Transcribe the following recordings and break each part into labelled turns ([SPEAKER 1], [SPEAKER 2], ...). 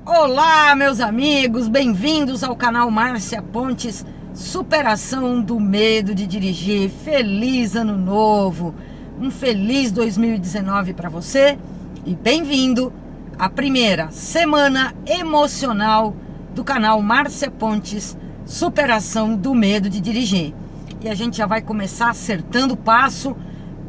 [SPEAKER 1] Olá, meus amigos, bem-vindos ao canal Márcia Pontes, superação do medo de dirigir. Feliz ano novo, um feliz 2019 para você e bem-vindo à primeira semana emocional do canal Márcia Pontes, superação do medo de dirigir. E a gente já vai começar acertando o passo.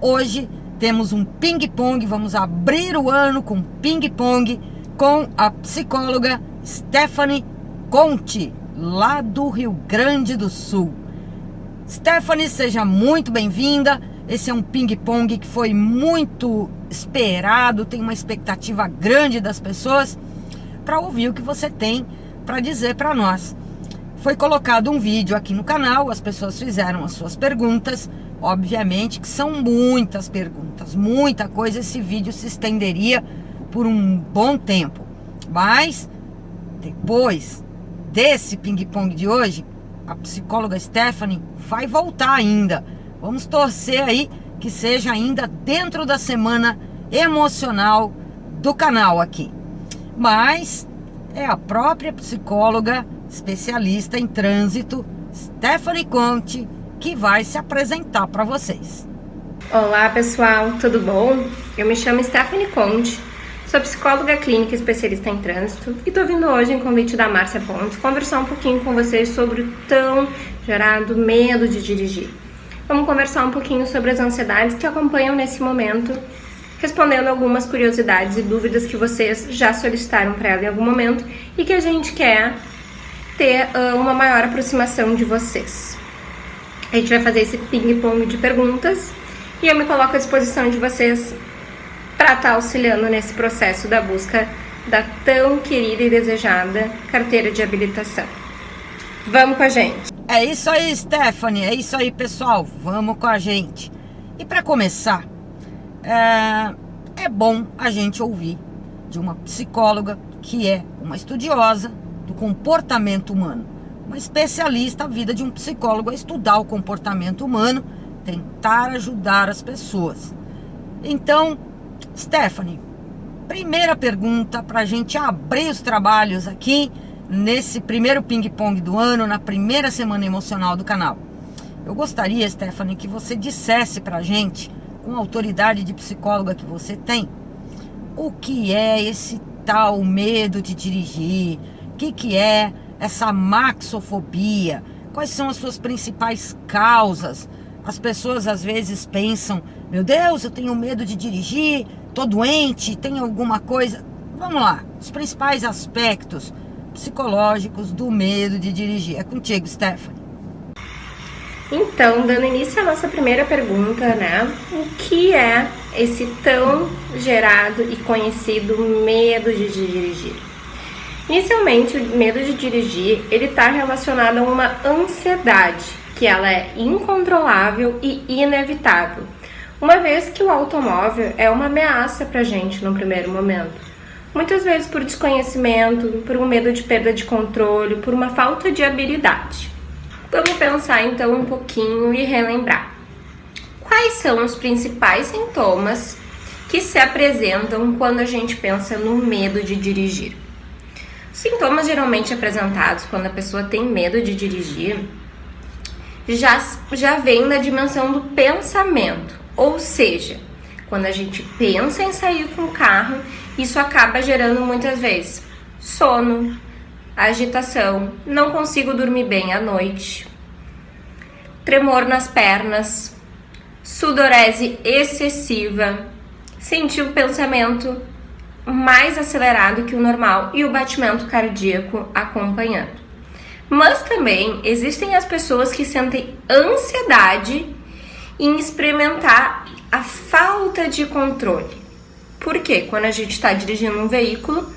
[SPEAKER 1] Hoje temos um ping-pong, vamos abrir o ano com ping-pong com a psicóloga Stephanie Conte, lá do Rio Grande do Sul. Stephanie, seja muito bem-vinda. Esse é um ping-pong que foi muito esperado, tem uma expectativa grande das pessoas para ouvir o que você tem para dizer para nós. Foi colocado um vídeo aqui no canal, as pessoas fizeram as suas perguntas, obviamente que são muitas perguntas, muita coisa, esse vídeo se estenderia por um bom tempo, mas depois desse ping-pong de hoje, a psicóloga Stephanie vai voltar ainda. Vamos torcer aí que seja ainda dentro da semana emocional do canal aqui. Mas é a própria psicóloga especialista em trânsito, Stephanie Conte, que vai se apresentar para vocês.
[SPEAKER 2] Olá pessoal, tudo bom? Eu me chamo Stephanie Conte, sou psicóloga clínica especialista em trânsito e tô vindo hoje em convite da Márcia Pontes conversar um pouquinho com vocês sobre o tão gerado medo de dirigir. Vamos conversar um pouquinho sobre as ansiedades que acompanham nesse momento, respondendo algumas curiosidades e dúvidas que vocês já solicitaram para ela em algum momento e que a gente quer ter uma maior aproximação de vocês. A gente vai fazer esse ping-pong de perguntas e eu me coloco à disposição de vocês para estar auxiliando nesse processo da busca da tão querida e desejada carteira de habilitação. Vamos com a gente!
[SPEAKER 1] É isso aí, Stephanie, é isso aí, pessoal, vamos com a gente. E para começar, é bom a gente ouvir de uma psicóloga que é uma estudiosa do comportamento humano, uma especialista. A vida de um psicólogo é estudar o comportamento humano, tentar ajudar as pessoas. Então, Stephanie, primeira pergunta para a gente abrir os trabalhos aqui nesse primeiro ping-pong do ano, na primeira semana emocional do canal. Eu gostaria, Stephanie, que você dissesse para a gente, com a autoridade de psicóloga que você tem, o que é esse tal medo de dirigir, o que é essa maxofobia, quais são as suas principais causas. As pessoas às vezes pensam, meu Deus, eu tenho medo de dirigir, tô doente, tem alguma coisa. Vamos lá, os principais aspectos psicológicos do medo de dirigir. É contigo, Stephanie.
[SPEAKER 2] Então, dando início à nossa primeira pergunta, né? O que é esse tão gerado e conhecido medo de dirigir? Inicialmente, o medo de dirigir, ele está relacionado a uma ansiedade, que ela é incontrolável e inevitável, uma vez que o automóvel é uma ameaça para a gente no primeiro momento. Muitas vezes por desconhecimento, por um medo de perda de controle, por uma falta de habilidade. Vamos pensar então um pouquinho e relembrar. Quais são os principais sintomas que se apresentam quando a gente pensa no medo de dirigir? Sintomas geralmente apresentados quando a pessoa tem medo de dirigir já vem na dimensão do pensamento, ou seja, quando a gente pensa em sair com o carro, isso acaba gerando muitas vezes sono, agitação, não consigo dormir bem à noite, tremor nas pernas, sudorese excessiva, sentir o pensamento mais acelerado que o normal e o batimento cardíaco acompanhando. Mas também existem as pessoas que sentem ansiedade em experimentar a falta de controle. Por quê? Quando a gente está dirigindo um veículo,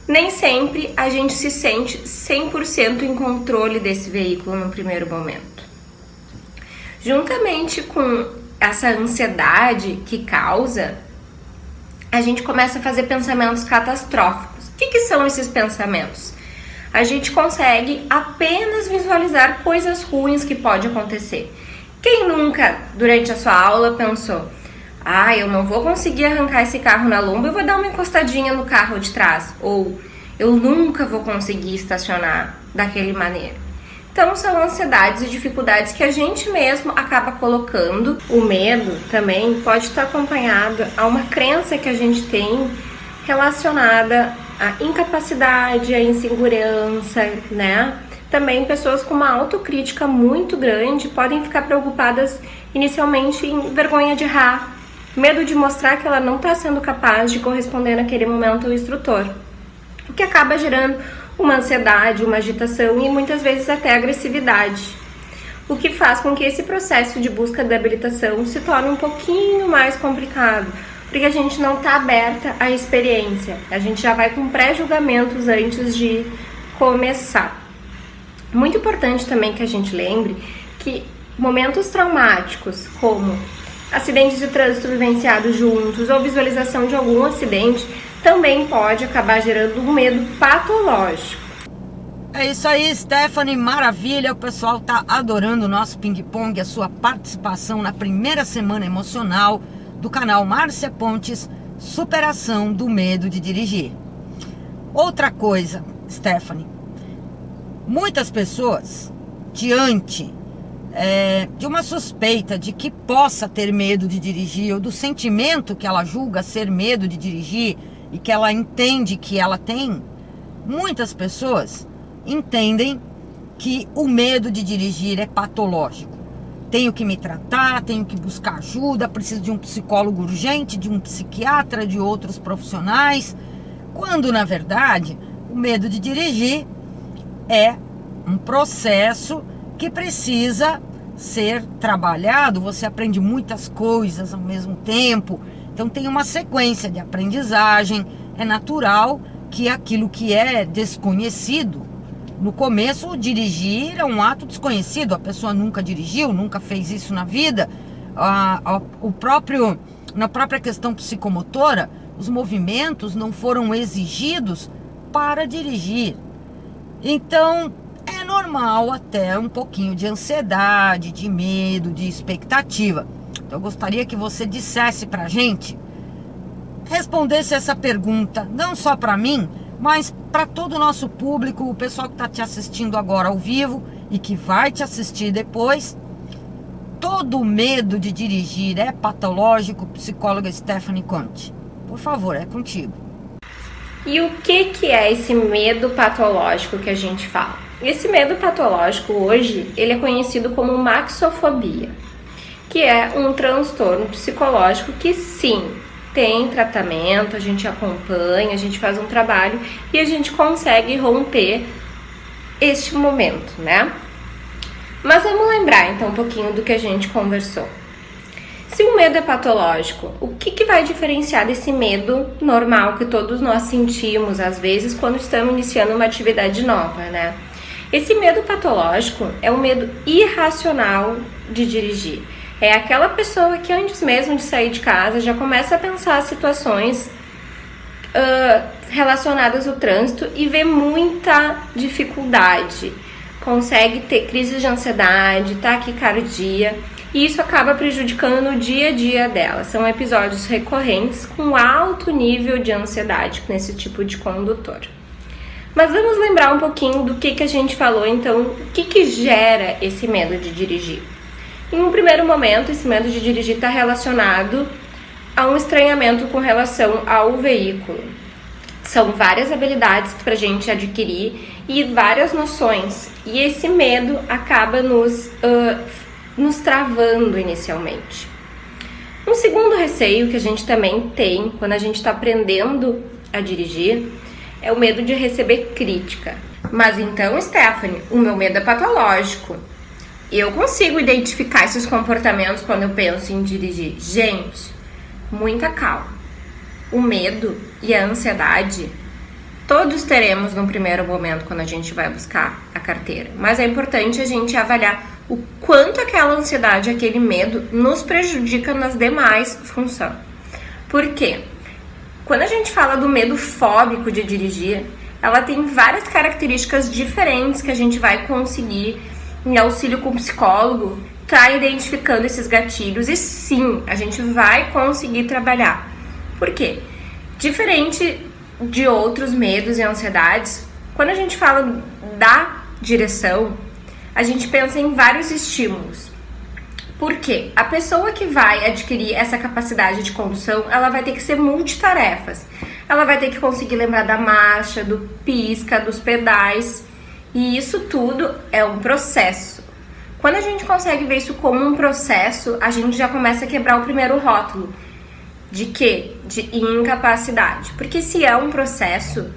[SPEAKER 2] nem sempre a gente se sente 100% em controle desse veículo no primeiro momento. Juntamente com essa ansiedade que causa, a gente começa a fazer pensamentos catastróficos. O que são esses pensamentos? A gente consegue apenas visualizar coisas ruins que podem acontecer. Quem nunca, durante a sua aula, pensou: eu não vou conseguir arrancar esse carro na lomba, eu vou dar uma encostadinha no carro de trás. Ou eu nunca vou conseguir estacionar daquele maneira. Então são ansiedades e dificuldades que a gente mesmo acaba colocando. O medo também pode estar acompanhado a uma crença que a gente tem relacionada à incapacidade, à insegurança, né? Também pessoas com uma autocrítica muito grande podem ficar preocupadas inicialmente em vergonha de errar, medo de mostrar que ela não está sendo capaz de corresponder naquele momento ao instrutor, o que acaba gerando uma ansiedade, uma agitação e muitas vezes até agressividade, o que faz com que esse processo de busca da habilitação se torne um pouquinho mais complicado, porque a gente não está aberta à experiência, a gente já vai com pré-julgamentos antes de começar. Muito importante também que a gente lembre que momentos traumáticos, como acidentes de trânsito vivenciados juntos ou visualização de algum acidente, também pode acabar gerando um medo patológico.
[SPEAKER 1] É isso aí, Stephanie, maravilha, o pessoal tá adorando o nosso ping-pong, a sua participação na primeira semana emocional do canal Márcia Pontes, superação do medo de dirigir. Outra coisa, Stephanie, muitas pessoas, diante de uma suspeita de que possa ter medo de dirigir, ou do sentimento que ela julga ser medo de dirigir e que ela entende que ela tem, muitas pessoas entendem que o medo de dirigir é patológico. Tenho que me tratar, tenho que buscar ajuda, preciso de um psicólogo urgente, de um psiquiatra, de outros profissionais, quando na verdade o medo de dirigir é um processo que precisa ser trabalhado. Você aprende muitas coisas ao mesmo tempo, então tem uma sequência de aprendizagem. É natural que aquilo que é desconhecido, no começo dirigir é um ato desconhecido, a pessoa nunca dirigiu, nunca fez isso na vida, na própria questão psicomotora, os movimentos não foram exigidos para dirigir. Então é normal até um pouquinho de ansiedade, de medo, de expectativa. Então eu gostaria que você dissesse pra gente, respondesse essa pergunta, não só para mim, mas para todo o nosso público, o pessoal que está te assistindo agora ao vivo e que vai te assistir depois. Todo medo de dirigir é patológico? Psicóloga Stephanie Conte, por favor, é contigo.
[SPEAKER 2] E o que é esse medo patológico que a gente fala? Esse medo patológico hoje, ele é conhecido como maxofobia, que é um transtorno psicológico que sim, tem tratamento, a gente acompanha, a gente faz um trabalho e a gente consegue romper este momento, né? Mas vamos lembrar então um pouquinho do que a gente conversou. Se o medo é patológico, o que vai diferenciar desse medo normal que todos nós sentimos, às vezes, quando estamos iniciando uma atividade nova, né? Esse medo patológico é um medo irracional de dirigir. É aquela pessoa que antes mesmo de sair de casa já começa a pensar situações relacionadas ao trânsito e vê muita dificuldade. Consegue ter crises de ansiedade, taquicardia, e isso acaba prejudicando o dia a dia dela. São episódios recorrentes com alto nível de ansiedade nesse tipo de condutor. Mas vamos lembrar um pouquinho do que a gente falou, então, o que gera esse medo de dirigir. Em um primeiro momento, esse medo de dirigir está relacionado a um estranhamento com relação ao veículo. São várias habilidades para a gente adquirir e várias noções. E esse medo acaba nos travando inicialmente. Um segundo receio que a gente também tem quando a gente está aprendendo a dirigir é o medo de receber crítica. Mas então, Stephanie, o meu medo é patológico. Eu consigo identificar esses comportamentos quando eu penso em dirigir. Gente, muita calma. O medo e a ansiedade todos teremos no primeiro momento quando a gente vai buscar a carteira. Mas é importante a gente avaliar o quanto aquela ansiedade, aquele medo nos prejudica nas demais funções. Por quê? Quando a gente fala do medo fóbico de dirigir, ela tem várias características diferentes que a gente vai conseguir, em auxílio com o psicólogo, tá identificando esses gatilhos e sim, a gente vai conseguir trabalhar. Por quê? Diferente de outros medos e ansiedades, quando a gente fala da direção, a gente pensa em vários estímulos. Por quê? A pessoa que vai adquirir essa capacidade de condução, ela vai ter que ser multitarefas. Ela vai ter que conseguir lembrar da marcha, do pisca, dos pedais. E isso tudo é um processo. Quando a gente consegue ver isso como um processo, a gente já começa a quebrar o primeiro rótulo. De quê? De incapacidade. Porque se é um processo,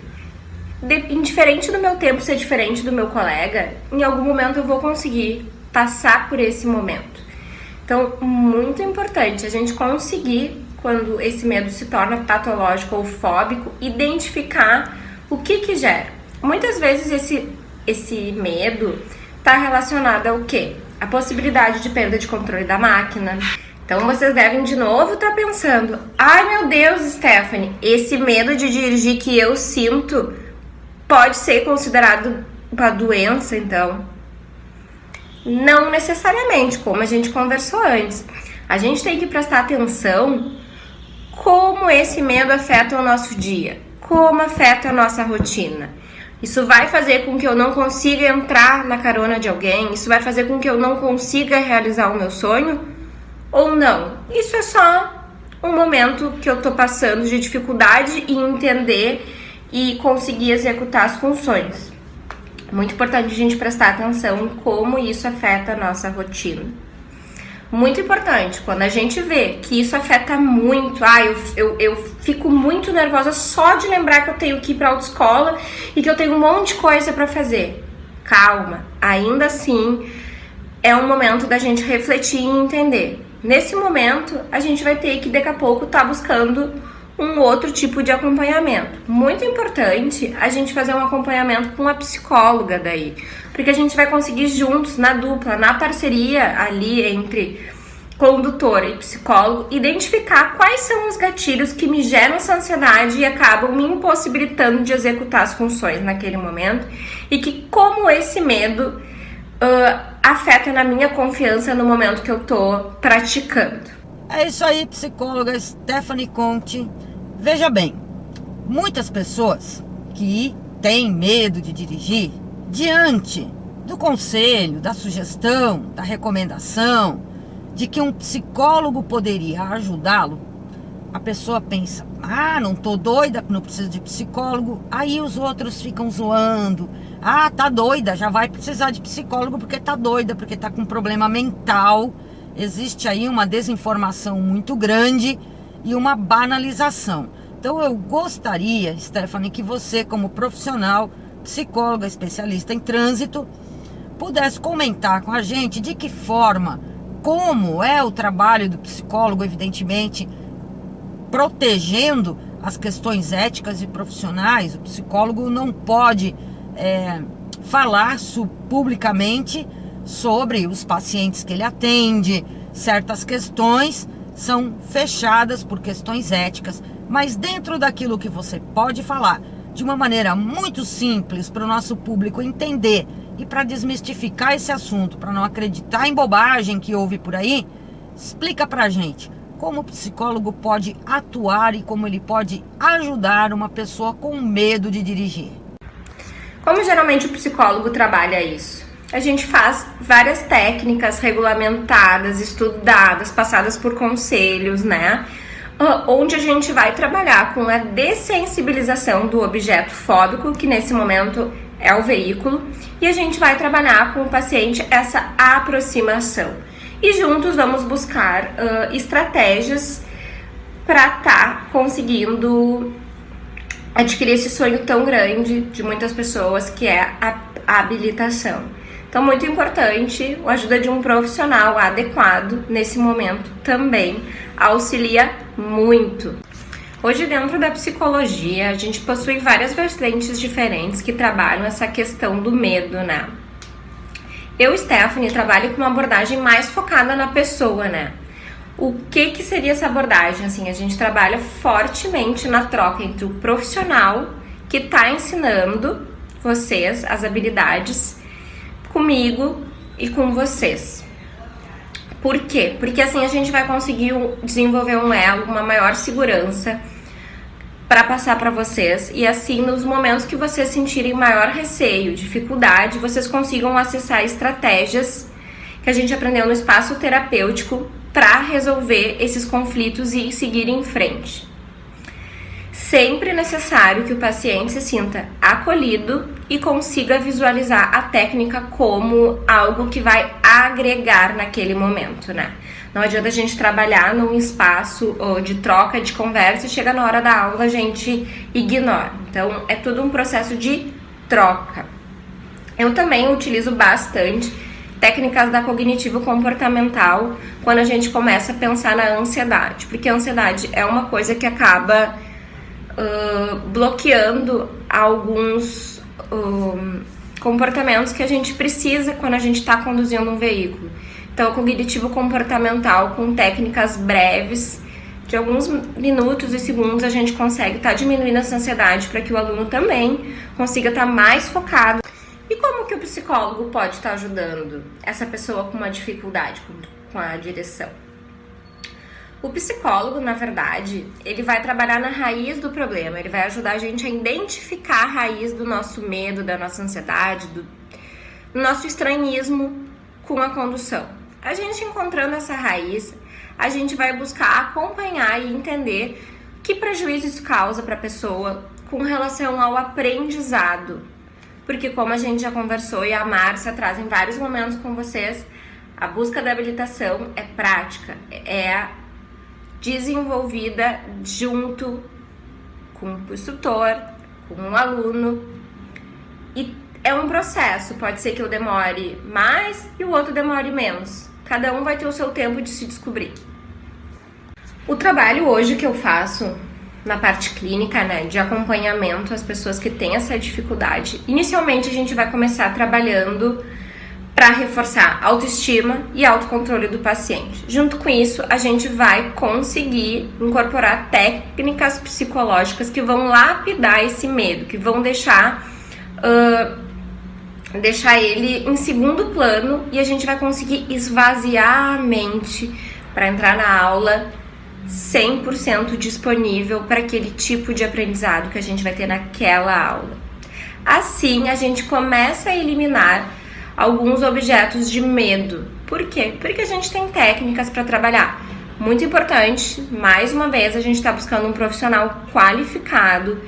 [SPEAKER 2] indiferente do meu tempo ser diferente do meu colega, em algum momento eu vou conseguir passar por esse momento. Então, muito importante a gente conseguir, quando esse medo se torna patológico ou fóbico, identificar o que gera. Muitas vezes esse medo está relacionado ao quê? A possibilidade de perda de controle da máquina. Então, vocês devem de novo estar pensando, ai meu Deus, Stephanie, esse medo de dirigir que eu sinto pode ser considerado uma doença, então? Não necessariamente, como a gente conversou antes. A gente tem que prestar atenção como esse medo afeta o nosso dia, como afeta a nossa rotina. Isso vai fazer com que eu não consiga entrar na carona de alguém? Isso vai fazer com que eu não consiga realizar o meu sonho? Ou não? Isso é só um momento que eu tô passando de dificuldade em entender e conseguir executar as funções. Muito importante a gente prestar atenção em como isso afeta a nossa rotina. Muito importante, quando a gente vê que isso afeta muito, eu fico muito nervosa só de lembrar que eu tenho que ir para a autoescola e que eu tenho um monte de coisa para fazer. Calma, ainda assim é um momento da gente refletir e entender. Nesse momento, a gente vai ter que daqui a pouco estar buscando um outro tipo de acompanhamento. Muito importante a gente fazer um acompanhamento com a psicóloga daí, porque a gente vai conseguir juntos, na dupla, na parceria ali entre condutor e psicólogo, identificar quais são os gatilhos que me geram essa ansiedade e acabam me impossibilitando de executar as funções naquele momento, e que como esse medo afeta na minha confiança no momento que eu tô praticando.
[SPEAKER 1] É isso aí, psicóloga Stephanie Conte. Veja bem, muitas pessoas que têm medo de dirigir, diante do conselho, da sugestão, da recomendação, de que um psicólogo poderia ajudá-lo, a pessoa pensa, não tô doida, não preciso de psicólogo. Aí os outros ficam zoando. Tá doida, já vai precisar de psicólogo porque tá doida, porque tá com problema mental. Existe aí uma desinformação muito grande e uma banalização. Então eu gostaria, Stephanie, que você, como profissional, psicóloga, especialista em trânsito, pudesse comentar com a gente de que forma, como é o trabalho do psicólogo, evidentemente, protegendo as questões éticas e profissionais. O psicólogo não pode falar publicamente sobre os pacientes que ele atende. Certas questões são fechadas por questões éticas, mas dentro daquilo que você pode falar de uma maneira muito simples para o nosso público entender e para desmistificar esse assunto, para não acreditar em bobagem que houve por aí, explica pra gente como o psicólogo pode atuar e como ele pode ajudar uma pessoa com medo de dirigir.
[SPEAKER 2] Como geralmente o psicólogo trabalha isso? A gente faz várias técnicas regulamentadas, estudadas, passadas por conselhos, né? Onde a gente vai trabalhar com a dessensibilização do objeto fóbico, que nesse momento é o veículo, e a gente vai trabalhar com o paciente essa aproximação. E juntos vamos buscar estratégias para estar conseguindo adquirir esse sonho tão grande de muitas pessoas, que é a habilitação. Então, muito importante, a ajuda de um profissional adequado nesse momento também auxilia muito. Hoje, dentro da psicologia, a gente possui várias vertentes diferentes que trabalham essa questão do medo, né? Eu, Stephanie, trabalho com uma abordagem mais focada na pessoa, né? O que seria essa abordagem? Assim, a gente trabalha fortemente na troca entre o profissional que está ensinando vocês as habilidades comigo e com vocês. Por quê? Porque assim a gente vai conseguir desenvolver um elo, uma maior segurança para passar para vocês, e assim nos momentos que vocês sentirem maior receio, dificuldade, vocês consigam acessar estratégias que a gente aprendeu no espaço terapêutico para resolver esses conflitos e seguir em frente. Sempre é necessário que o paciente se sinta acolhido e consiga visualizar a técnica como algo que vai agregar naquele momento, né? Não adianta a gente trabalhar num espaço de troca, de conversa, e chega na hora da aula a gente ignora. Então, é tudo um processo de troca. Eu também utilizo bastante técnicas da cognitivo-comportamental quando a gente começa a pensar na ansiedade, porque a ansiedade é uma coisa que acaba bloqueando alguns comportamentos que a gente precisa quando a gente está conduzindo um veículo. Então, o cognitivo comportamental, com técnicas breves, de alguns minutos e segundos, a gente consegue estar diminuindo essa ansiedade para que o aluno também consiga estar mais focado. E como que o psicólogo pode estar ajudando essa pessoa com uma dificuldade com a direção? O psicólogo, na verdade, ele vai trabalhar na raiz do problema, ele vai ajudar a gente a identificar a raiz do nosso medo, da nossa ansiedade, do nosso estranhismo com a condução. A gente encontrando essa raiz, a gente vai buscar acompanhar e entender que prejuízo isso causa para a pessoa com relação ao aprendizado. Porque como a gente já conversou e a Márcia traz em vários momentos com vocês, a busca da habilitação é prática, é desenvolvida junto com o instrutor, com o aluno, e é um processo, pode ser que eu demore mais e o outro demore menos. Cada um vai ter o seu tempo de se descobrir. O trabalho hoje que eu faço na parte clínica, né, de acompanhamento às pessoas que têm essa dificuldade, inicialmente a gente vai começar trabalhando para reforçar a autoestima e autocontrole do paciente. Junto com isso, a gente vai conseguir incorporar técnicas psicológicas que vão lapidar esse medo, que vão deixar ele em segundo plano, e a gente vai conseguir esvaziar a mente para entrar na aula 100% disponível para aquele tipo de aprendizado que a gente vai ter naquela aula. Assim, a gente começa a eliminar alguns objetos de medo. Por quê? Porque a gente tem técnicas para trabalhar. Muito importante, mais uma vez, a gente está buscando um profissional qualificado,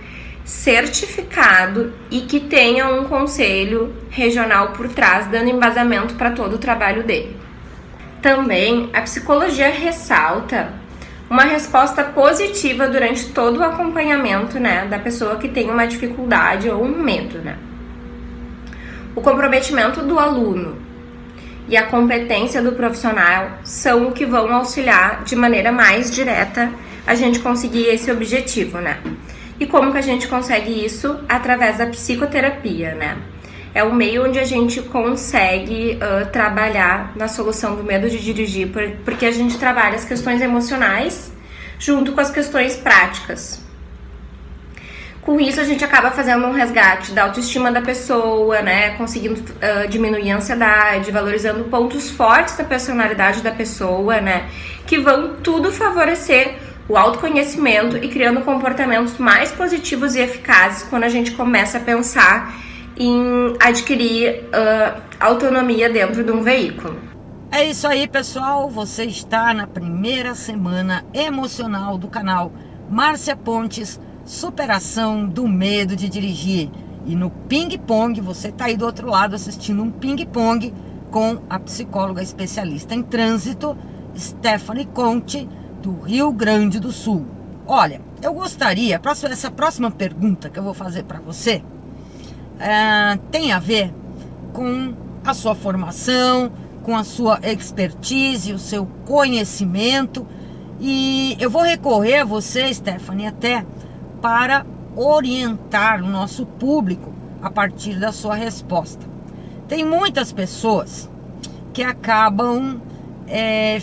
[SPEAKER 2] certificado e que tenha um conselho regional por trás, dando embasamento para todo o trabalho dele. Também, a psicologia ressalta uma resposta positiva durante todo o acompanhamento, né, da pessoa que tem uma dificuldade ou um medo, né? O comprometimento do aluno e a competência do profissional são o que vão auxiliar de maneira mais direta a gente conseguir esse objetivo, né? E como que a gente consegue isso? Através da psicoterapia, né? É o meio onde a gente consegue trabalhar na solução do medo de dirigir, porque a gente trabalha as questões emocionais junto com as questões práticas. Com isso, a gente acaba fazendo um resgate da autoestima da pessoa, né? Conseguindo diminuir a ansiedade, valorizando pontos fortes da personalidade da pessoa, né? Que vão tudo favorecer o autoconhecimento e criando comportamentos mais positivos e eficazes quando a gente começa a pensar em adquirir autonomia dentro de um veículo.
[SPEAKER 1] É isso aí, pessoal. Você está na primeira semana emocional do canal Márcia Pontes, Superação do Medo de Dirigir. E no ping-pong, você está aí do outro lado assistindo um ping-pong com a psicóloga especialista em trânsito, Stephanie Conte, do Rio Grande do Sul. Olha, eu gostaria, essa próxima pergunta que eu vou fazer para você tem a ver com a sua formação, com a sua expertise, o seu conhecimento, e eu vou recorrer a você, Stephanie, até para orientar o nosso público a partir da sua resposta. Tem muitas pessoas que acabam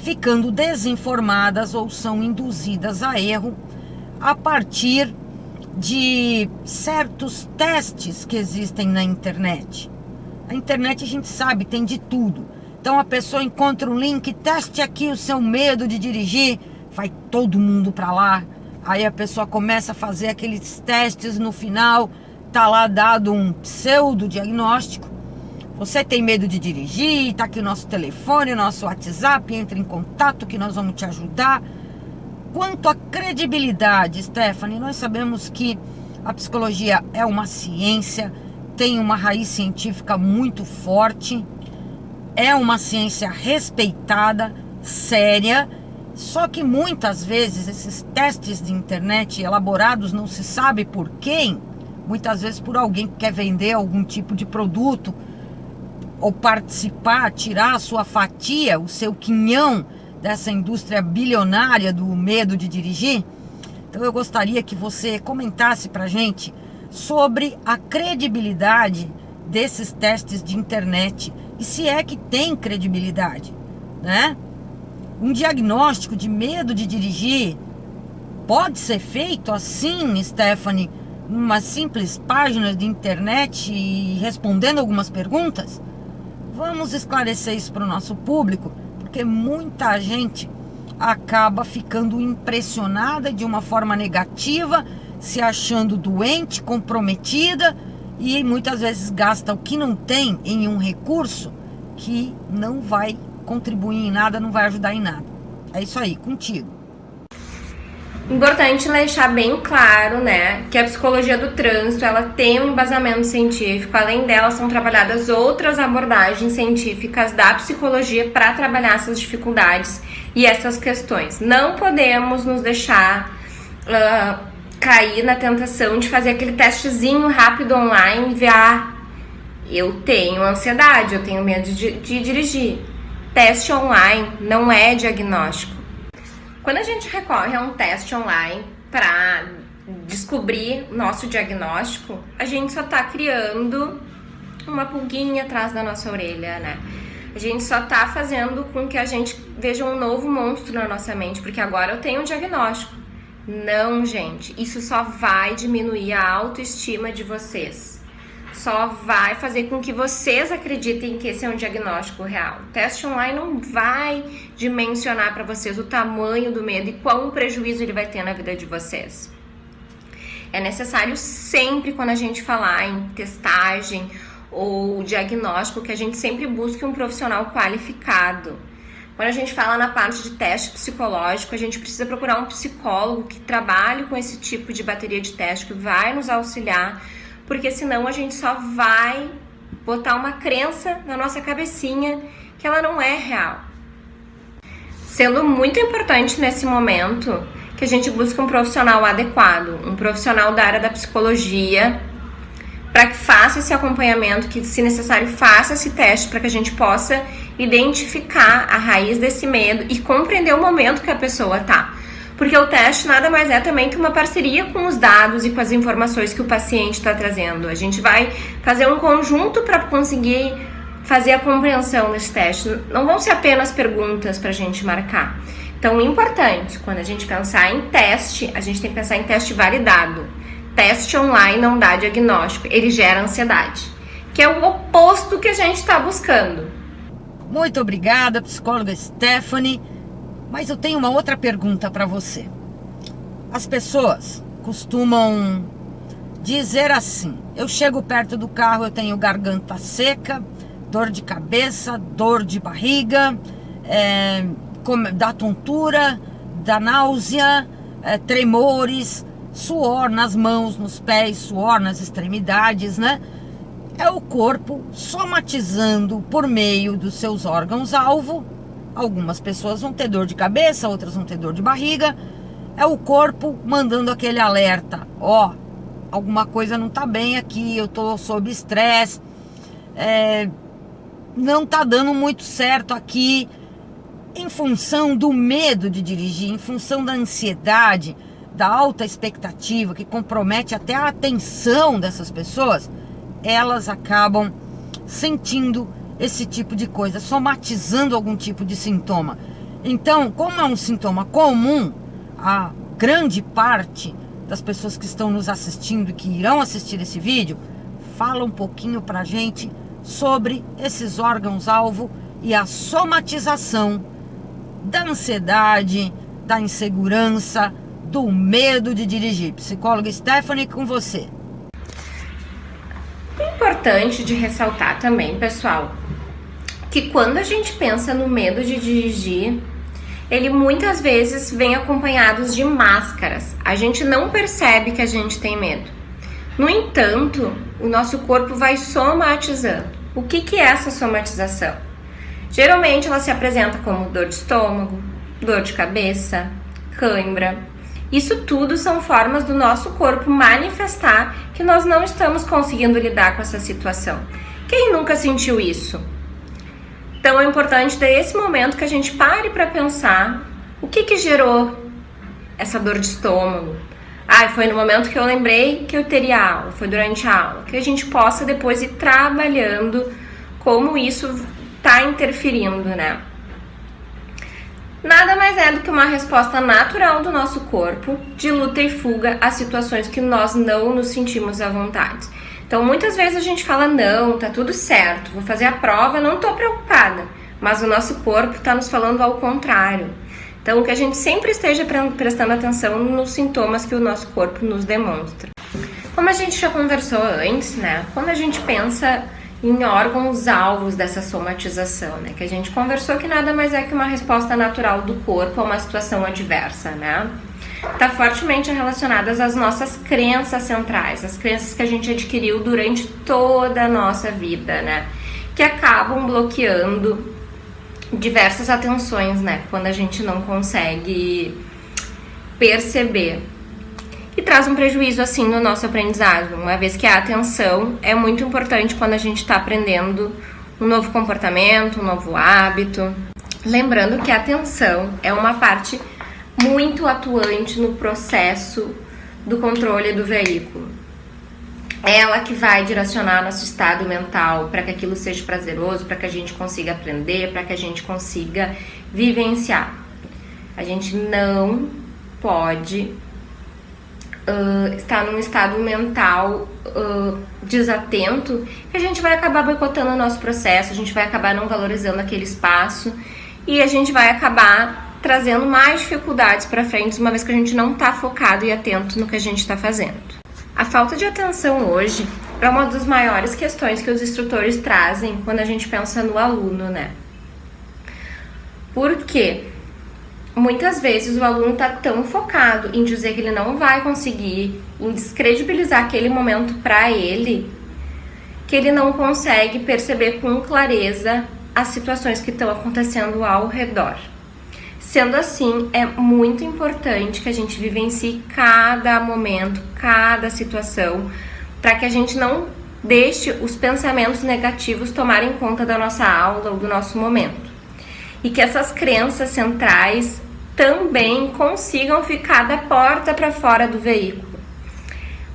[SPEAKER 1] ficando desinformadas ou são induzidas a erro a partir de certos testes que existem na internet. A internet, a gente sabe, tem de tudo. Então a pessoa encontra um link, teste aqui o seu medo de dirigir, vai todo mundo para lá, Aí a pessoa começa a fazer aqueles testes, no final tá lá dado um pseudo-diagnóstico. Você tem medo de dirigir? Tá aqui o nosso telefone, o nosso WhatsApp, entre em contato que nós vamos te ajudar. Quanto à credibilidade, Stephanie, nós sabemos que a psicologia é uma ciência, tem uma raiz científica muito forte, é uma ciência respeitada, séria. Só que muitas vezes esses testes de internet elaborados não se sabe por quem, muitas vezes por alguém que quer vender algum tipo de produto ou participar, tirar a sua fatia, o seu quinhão dessa indústria bilionária do medo de dirigir. Então eu gostaria que você comentasse pra gente sobre a credibilidade desses testes de internet e se é que tem credibilidade, né? Um diagnóstico de medo de dirigir pode ser feito assim, Stephanie, numa simples página de internet e respondendo algumas perguntas? Vamos esclarecer isso para o nosso público, porque muita gente acaba ficando impressionada de uma forma negativa, se achando doente, comprometida e muitas vezes gasta o que não tem em um recurso que não vai contribuir em nada, não vai ajudar em nada. É isso aí, contigo.
[SPEAKER 2] Importante deixar bem claro, né, que a psicologia do trânsito, ela tem um embasamento científico. Além dela, são trabalhadas outras abordagens científicas da psicologia para trabalhar essas dificuldades e essas questões. Não podemos nos deixar cair na tentação de fazer aquele testezinho rápido online e ver, eu tenho ansiedade, eu tenho medo de dirigir. Teste online não é diagnóstico. Quando a gente recorre a um teste online para descobrir nosso diagnóstico, a gente só está criando uma pulguinha atrás da nossa orelha, né? A gente só está fazendo com que a gente veja um novo monstro na nossa mente, porque agora eu tenho um diagnóstico. Não, gente, isso só vai diminuir a autoestima de vocês. Só vai fazer com que vocês acreditem que esse é um diagnóstico real. O teste online não vai dimensionar para vocês o tamanho do medo e qual prejuízo ele vai ter na vida de vocês. É necessário sempre, quando a gente falar em testagem ou diagnóstico, que a gente sempre busque um profissional qualificado. Quando a gente fala na parte de teste psicológico, a gente precisa procurar um psicólogo que trabalhe com esse tipo de bateria de teste, que vai nos auxiliar, porque senão a gente só vai botar uma crença na nossa cabecinha que ela não é real. Sendo muito importante nesse momento que a gente busque um profissional adequado, um profissional da área da psicologia, para que faça esse acompanhamento, que se necessário faça esse teste, para que a gente possa identificar a raiz desse medo e compreender o momento que a pessoa está. Porque o teste nada mais é também que uma parceria com os dados e com as informações que o paciente está trazendo. A gente vai fazer um conjunto para conseguir fazer a compreensão desse teste. Não vão ser apenas perguntas para a gente marcar. Então, importante, quando a gente pensar em teste, a gente tem que pensar em teste validado. Teste online não dá diagnóstico, ele gera ansiedade, que é o oposto que a gente está buscando.
[SPEAKER 1] Muito obrigada, psicóloga Stephanie. Mas eu tenho uma outra pergunta para você. As pessoas costumam dizer assim: eu chego perto do carro, eu tenho garganta seca, dor de cabeça, dor de barriga, dá tontura, dá náusea, tremores, suor nas mãos, nos pés, suor nas extremidades, né? É o corpo somatizando por meio dos seus órgãos-alvo. Algumas pessoas vão ter dor de cabeça, outras vão ter dor de barriga. É o corpo mandando aquele alerta: alguma coisa não tá bem aqui, eu tô sob estresse, não tá dando muito certo aqui. Em função do medo de dirigir, em função da ansiedade, da alta expectativa, que compromete até a atenção dessas pessoas, elas acabam sentindo esse tipo de coisa, somatizando algum tipo de sintoma. Então, como é um sintoma comum, a grande parte das pessoas que estão nos assistindo e que irão assistir esse vídeo, fala um pouquinho pra gente sobre esses órgãos-alvo e a somatização da ansiedade, da insegurança, do medo de dirigir. Psicóloga Stephanie, com você.
[SPEAKER 2] Importante de ressaltar também, pessoal, que quando a gente pensa no medo de dirigir, ele muitas vezes vem acompanhado de máscaras. A gente não percebe que a gente tem medo. No entanto, o nosso corpo vai somatizando. O que é essa somatização? Geralmente ela se apresenta como dor de estômago, dor de cabeça, cãibra. Isso tudo são formas do nosso corpo manifestar que nós não estamos conseguindo lidar com essa situação. Quem nunca sentiu isso? Então é importante desse momento que a gente pare para pensar o que gerou essa dor de estômago. Foi no momento que eu lembrei que eu teria aula, foi durante a aula. Que a gente possa depois ir trabalhando como isso está interferindo, né? Nada mais é do que uma resposta natural do nosso corpo de luta e fuga a situações que nós não nos sentimos à vontade. Então, muitas vezes a gente fala, não, tá tudo certo, vou fazer a prova, não tô preocupada. Mas o nosso corpo tá nos falando ao contrário. Então, que a gente sempre esteja prestando atenção nos sintomas que o nosso corpo nos demonstra. Como a gente já conversou antes, né? Quando a gente pensa em órgãos alvos dessa somatização, né? Que a gente conversou que nada mais é que uma resposta natural do corpo a uma situação adversa, né? Está fortemente relacionadas às nossas crenças centrais, as crenças que a gente adquiriu durante toda a nossa vida, né? Que acabam bloqueando diversas atenções, né? Quando a gente não consegue perceber. E traz um prejuízo, assim, no nosso aprendizado, uma vez que a atenção é muito importante quando a gente está aprendendo um novo comportamento, um novo hábito. Lembrando que a atenção é uma parte muito atuante no processo do controle do veículo. É ela que vai direcionar nosso estado mental para que aquilo seja prazeroso, para que a gente consiga aprender, para que a gente consiga vivenciar. A gente não pode estar num estado mental desatento, que a gente vai acabar boicotando o nosso processo, a gente vai acabar não valorizando aquele espaço e a gente vai acabar trazendo mais dificuldades para frente, uma vez que a gente não está focado e atento no que a gente está fazendo. A falta de atenção hoje é uma das maiores questões que os instrutores trazem quando a gente pensa no aluno, né? Por quê? Muitas vezes o aluno está tão focado em dizer que ele não vai conseguir, em descredibilizar aquele momento para ele, que ele não consegue perceber com clareza as situações que estão acontecendo ao redor. Sendo assim, é muito importante que a gente vivencie cada momento, cada situação, para que a gente não deixe os pensamentos negativos tomarem conta da nossa aula ou do nosso momento. E que essas crenças centrais também consigam ficar da porta para fora do veículo.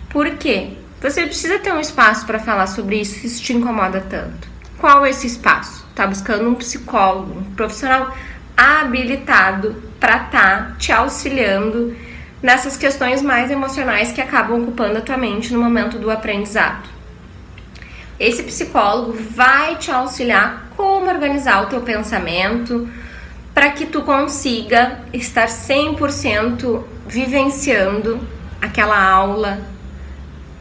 [SPEAKER 2] Por quê? Você precisa ter um espaço para falar sobre isso, se isso te incomoda tanto. Qual é esse espaço? Tá buscando um psicólogo, um profissional habilitado para estar te auxiliando nessas questões mais emocionais que acabam ocupando a tua mente no momento do aprendizado. Esse psicólogo vai te auxiliar como organizar o teu pensamento para que tu consiga estar 100% vivenciando aquela aula,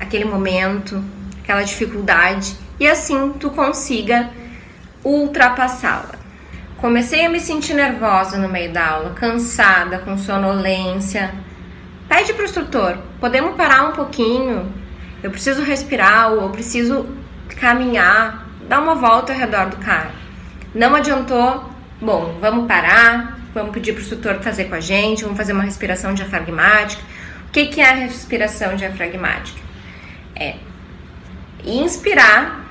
[SPEAKER 2] aquele momento, aquela dificuldade e assim tu consiga ultrapassá-la. Comecei a me sentir nervosa no meio da aula, cansada, com sonolência. Pede para o instrutor, podemos parar um pouquinho? Eu preciso respirar ou eu preciso caminhar, dar uma volta ao redor do cara. Não adiantou? Bom, vamos parar, vamos pedir para o instrutor fazer com a gente, vamos fazer uma respiração diafragmática. O que é a respiração diafragmática? É inspirar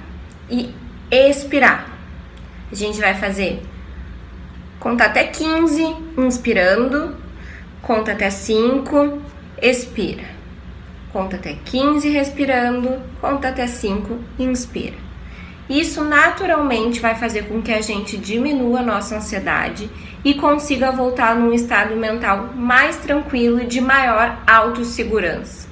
[SPEAKER 2] e expirar. A gente vai fazer conta até 15, inspirando, conta até 5, expira. Conta até 15, respirando, conta até 5, inspira. Isso naturalmente vai fazer com que a gente diminua a nossa ansiedade e consiga voltar num estado mental mais tranquilo e de maior autossegurança.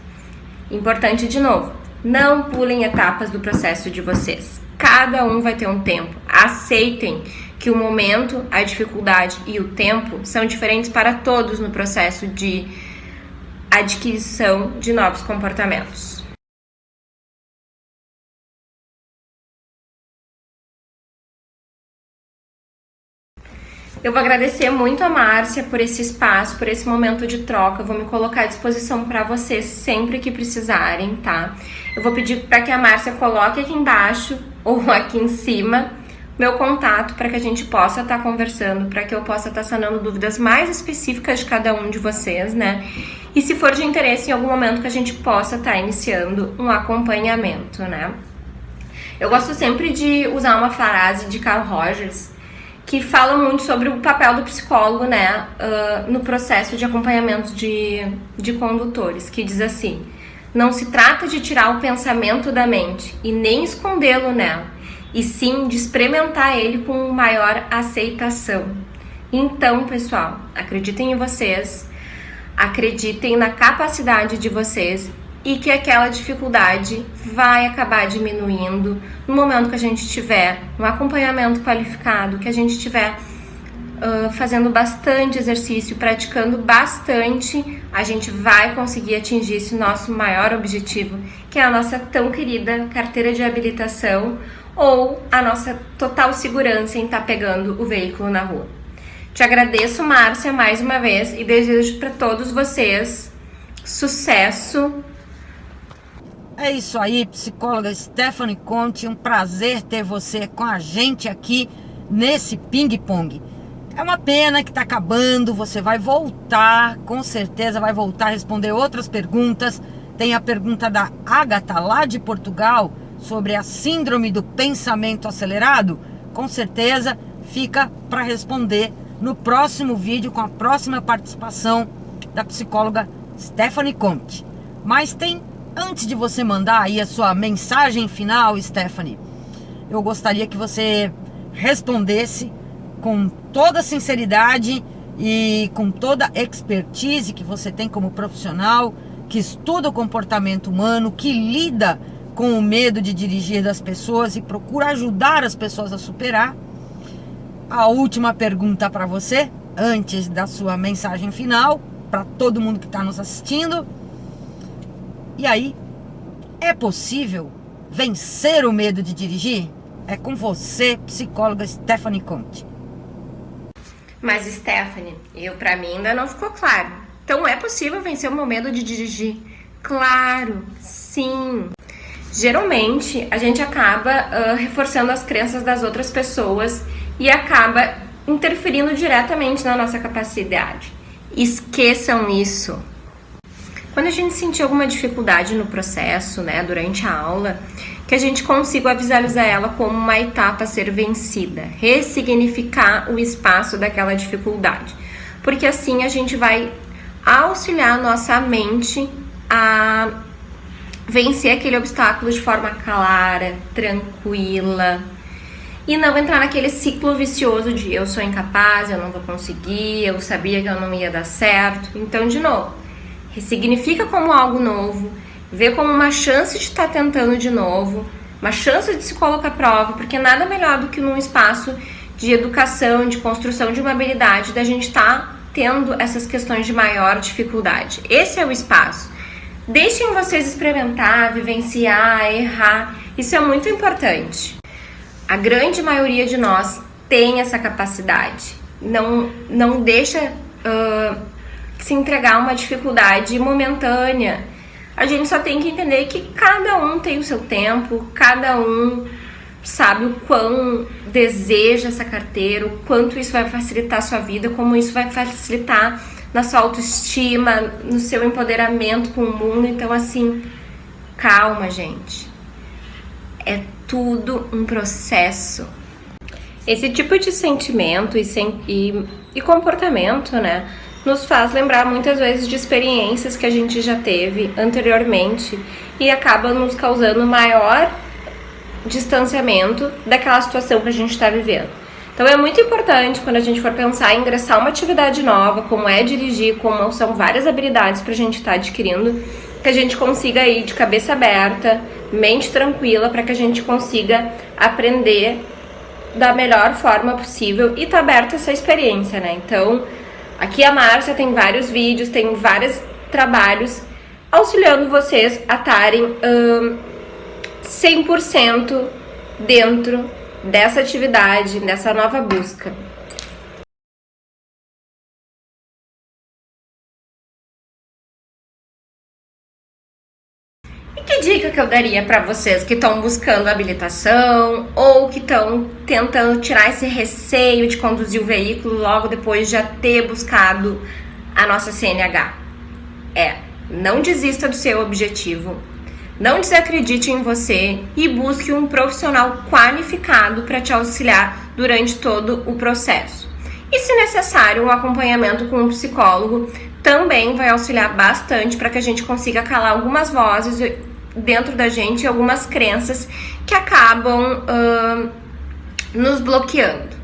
[SPEAKER 2] Importante de novo, não pulem etapas do processo de vocês. Cada um vai ter um tempo. Aceitem que o momento, a dificuldade e o tempo são diferentes para todos no processo de adquisição de novos comportamentos. Eu vou agradecer muito a Márcia por esse espaço, por esse momento de troca. Eu vou me colocar à disposição para vocês sempre que precisarem, tá? Eu vou pedir para que a Márcia coloque aqui embaixo ou aqui em cima meu contato para que a gente possa estar conversando, para que eu possa estar sanando dúvidas mais específicas de cada um de vocês, né? E se for de interesse, em algum momento que a gente possa estar iniciando um acompanhamento, né? Eu gosto sempre de usar uma frase de Carl Rogers, que fala muito sobre o papel do psicólogo, né, no processo de acompanhamento de condutores, que diz assim: não se trata de tirar o pensamento da mente e nem escondê-lo nela, e sim de experimentar ele com maior aceitação. Então, pessoal, acreditem em vocês, acreditem na capacidade de vocês e que aquela dificuldade vai acabar diminuindo no momento que a gente tiver um acompanhamento qualificado, que a gente estiver fazendo bastante exercício, praticando bastante, a gente vai conseguir atingir esse nosso maior objetivo, que é a nossa tão querida carteira de habilitação ou a nossa total segurança em estar pegando o veículo na rua. Te agradeço, Márcia, mais uma vez e desejo para todos vocês sucesso.
[SPEAKER 1] É isso aí, psicóloga Stephanie Conte, um prazer ter você com a gente aqui nesse ping-pong. É uma pena que está acabando, você vai voltar, com certeza vai voltar a responder outras perguntas. Tem a pergunta da Agatha, lá de Portugal, sobre a síndrome do pensamento acelerado. Com certeza fica para responder no próximo vídeo, com a próxima participação da psicóloga Stephanie Conte. Mas antes de você mandar aí a sua mensagem final, Stephanie, eu gostaria que você respondesse com toda a sinceridade e com toda a expertise que você tem como profissional, que estuda o comportamento humano, que lida com o medo de dirigir das pessoas e procura ajudar as pessoas a superar. A última pergunta para você, antes da sua mensagem final, para todo mundo que está nos assistindo. E aí, é possível vencer o medo de dirigir? É com você, psicóloga Stephanie Conte.
[SPEAKER 2] Mas, Stephanie, para mim ainda não ficou claro. Então, é possível vencer o meu medo de dirigir? Claro, sim. Geralmente, a gente acaba reforçando as crenças das outras pessoas e acaba interferindo diretamente na nossa capacidade. Esqueçam isso. Quando a gente sentir alguma dificuldade no processo, né, durante a aula, que a gente consiga visualizar ela como uma etapa a ser vencida, ressignificar o espaço daquela dificuldade, porque assim a gente vai auxiliar a nossa mente a vencer aquele obstáculo de forma clara, tranquila, e não entrar naquele ciclo vicioso de eu sou incapaz, eu não vou conseguir, eu sabia que eu não ia dar certo. Então, de novo, ressignifica como algo novo, vê como uma chance de estar tentando de novo, uma chance de se colocar à prova, porque nada melhor do que num espaço de educação, de construção de uma habilidade, da gente estar tendo essas questões de maior dificuldade. Esse é o espaço. Deixem vocês experimentar, vivenciar, errar, isso é muito importante. A grande maioria de nós tem essa capacidade, não deixa se entregar a uma dificuldade momentânea. A gente só tem que entender que cada um tem o seu tempo, cada um sabe o quão deseja essa carteira, o quanto isso vai facilitar a sua vida, como isso vai facilitar na sua autoestima, no seu empoderamento com o mundo. Então, assim, calma, gente. É tudo um processo. Esse tipo de sentimento e comportamento, né, nos faz lembrar muitas vezes de experiências que a gente já teve anteriormente e acaba nos causando maior distanciamento daquela situação que a gente está vivendo. Então é muito importante, quando a gente for pensar em ingressar uma atividade nova, como é dirigir, como são várias habilidades para a gente estar adquirindo, que a gente consiga ir de cabeça aberta, mente tranquila, para que a gente consiga aprender da melhor forma possível e tá aberto a essa experiência, né? Então, aqui a Márcia tem vários vídeos, tem várias trabalhos, auxiliando vocês a estarem 100% dentro dessa atividade, dessa nova busca. E que dica que eu daria para vocês que estão buscando habilitação ou que estão tentando tirar esse receio de conduzir o veículo logo depois de já ter buscado a nossa CNH? Não desista do seu objetivo, não desacredite em você e busque um profissional qualificado para te auxiliar durante todo o processo. E, se necessário, um acompanhamento com um psicólogo também vai auxiliar bastante para que a gente consiga calar algumas vozes dentro da gente e algumas crenças que acabam nos bloqueando.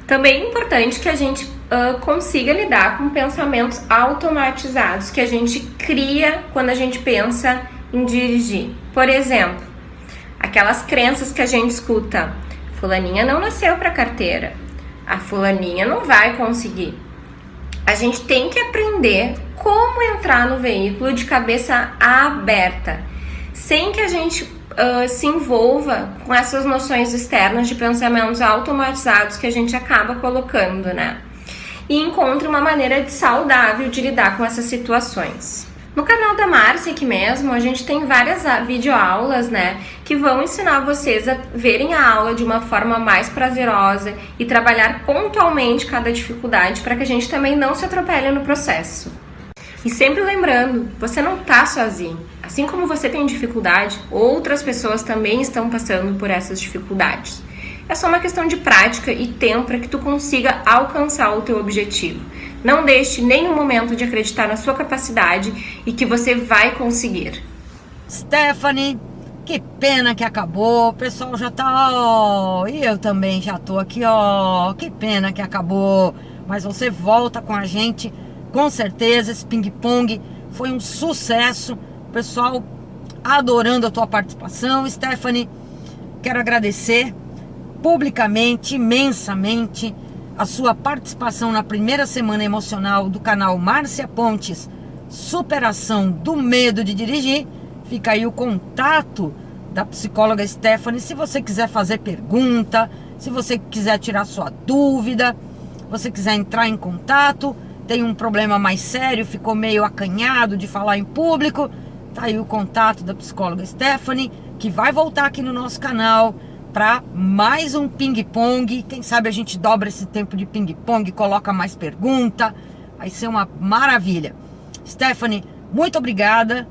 [SPEAKER 2] Também é importante que a gente consiga lidar com pensamentos automatizados que a gente cria quando a gente pensa em dirigir. Por exemplo, aquelas crenças que a gente escuta: fulaninha não nasceu para carteira, a fulaninha não vai conseguir. A gente tem que aprender como entrar no veículo de cabeça aberta, sem que a gente se envolva com essas noções externas de pensamentos automatizados que a gente acaba colocando, né? E encontre uma maneira saudável de lidar com essas situações. No canal da Márcia aqui mesmo, a gente tem várias videoaulas, né, que vão ensinar vocês a verem a aula de uma forma mais prazerosa e trabalhar pontualmente cada dificuldade para que a gente também não se atropele no processo. E sempre lembrando, você não está sozinho. Assim como você tem dificuldade, outras pessoas também estão passando por essas dificuldades. É só uma questão de prática e tempo para que tu consiga alcançar o teu objetivo. Não deixe nenhum momento de acreditar na sua capacidade e que você vai conseguir.
[SPEAKER 1] Stephanie, que pena que acabou. O pessoal já tá, e eu também já tô aqui, que pena que acabou. Mas você volta com a gente, com certeza. Esse ping-pong foi um sucesso. O pessoal adorando a tua participação. Stephanie, quero agradecer publicamente, imensamente, a sua participação na primeira semana emocional do canal Márcia Pontes, Superação do Medo de Dirigir. Fica aí o contato da psicóloga Stephanie, se você quiser fazer pergunta, se você quiser tirar sua dúvida, você quiser entrar em contato, tem um problema mais sério, ficou meio acanhado de falar em público, tá aí o contato da psicóloga Stephanie, que vai voltar aqui no nosso canal para mais um ping-pong. Quem sabe a gente dobra esse tempo de ping-pong, coloca mais pergunta, vai ser uma maravilha. Stephanie, muito obrigada.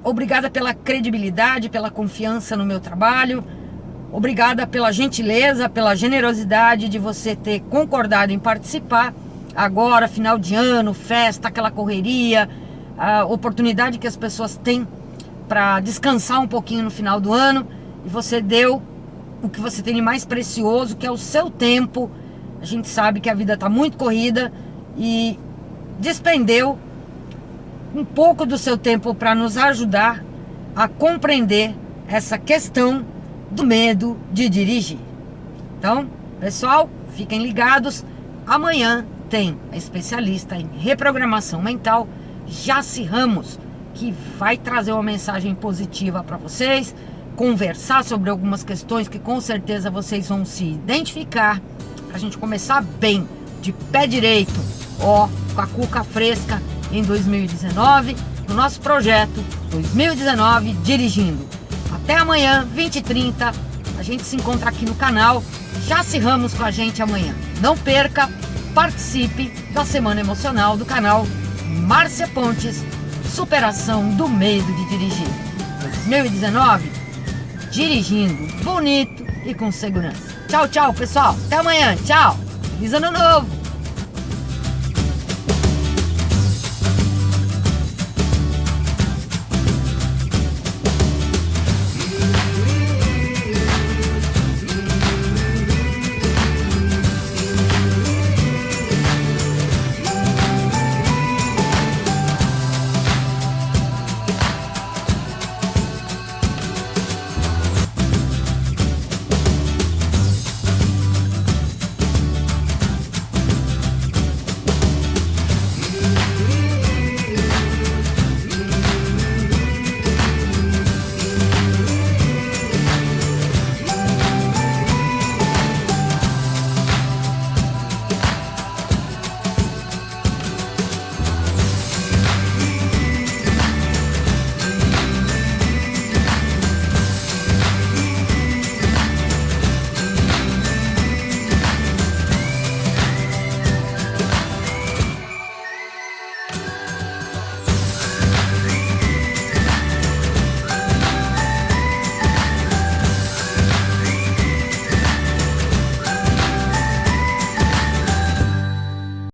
[SPEAKER 1] Obrigada pela credibilidade, pela confiança no meu trabalho. Obrigada pela gentileza, pela generosidade de você ter concordado em participar. Agora, final de ano, festa, aquela correria, a oportunidade que as pessoas têm para descansar um pouquinho no final do ano. E você deu o que você tem de mais precioso, que é o seu tempo. A gente sabe que a vida está muito corrida e despendeu um pouco do seu tempo para nos ajudar a compreender essa questão do medo de dirigir. Então, pessoal, fiquem ligados. Amanhã tem a especialista em reprogramação mental, Jaci Ramos, que vai trazer uma mensagem positiva para vocês, conversar sobre algumas questões que com certeza vocês vão se identificar, para a gente começar bem, de pé direito, com a cuca fresca em 2019, no nosso projeto 2019 Dirigindo. Até amanhã, 20h30, a gente se encontra aqui no canal. Jaci Ramos com a gente amanhã. Não perca, participe da Semana Emocional do canal Márcia Pontes, Superação do Medo de Dirigir. 2019, dirigindo bonito e com segurança. Tchau, tchau, pessoal. Até amanhã. Tchau. Feliz Ano Novo.